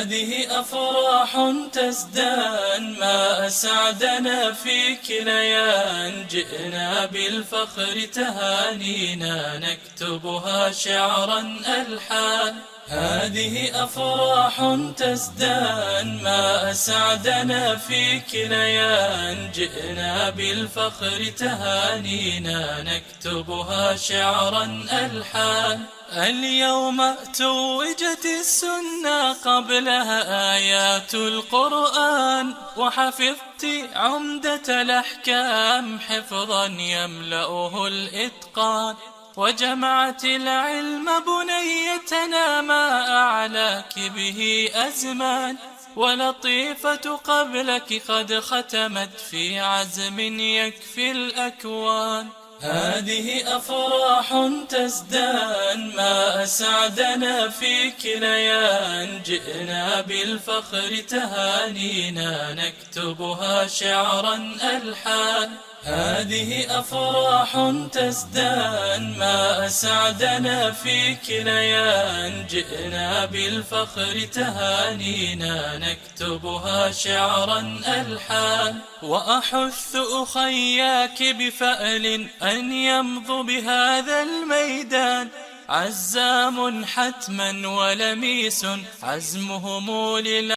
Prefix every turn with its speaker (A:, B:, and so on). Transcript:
A: هذه أفراح تزدان، ما أسعدنا فيك ليان. جئنا بالفخر تهانينا، نكتبها شعرا ألحان. هذه أفراح تزدان، ما أسعدنا فيك ليان. جئنا بالفخر تهانينا، نكتبها شعرا ألحان. اليوم توجت السنة، قبلها آيات القرآن، وحفظت عمدة الأحكام حفظا يملأه الإتقان. وجمعت العلم بنيتنا، ما أعلاك به أزمان. ولطيفة قبلك قد ختمت في عزم يكفي الأكوان. هذه أفراح تزدان، ما أسعدنا فيك ليان. جئنا بالفخر تهانينا، نكتبها شعرا ألحان. هذه أفراح تزدان، ما أسعدنا فيك ليان. جئنا بالفخر تهانينا، نكتبها شعرا ألحان. وأحث أخياك بفأل أن يمضوا بهذا الميدان. عزام حتما ولميس عزمهم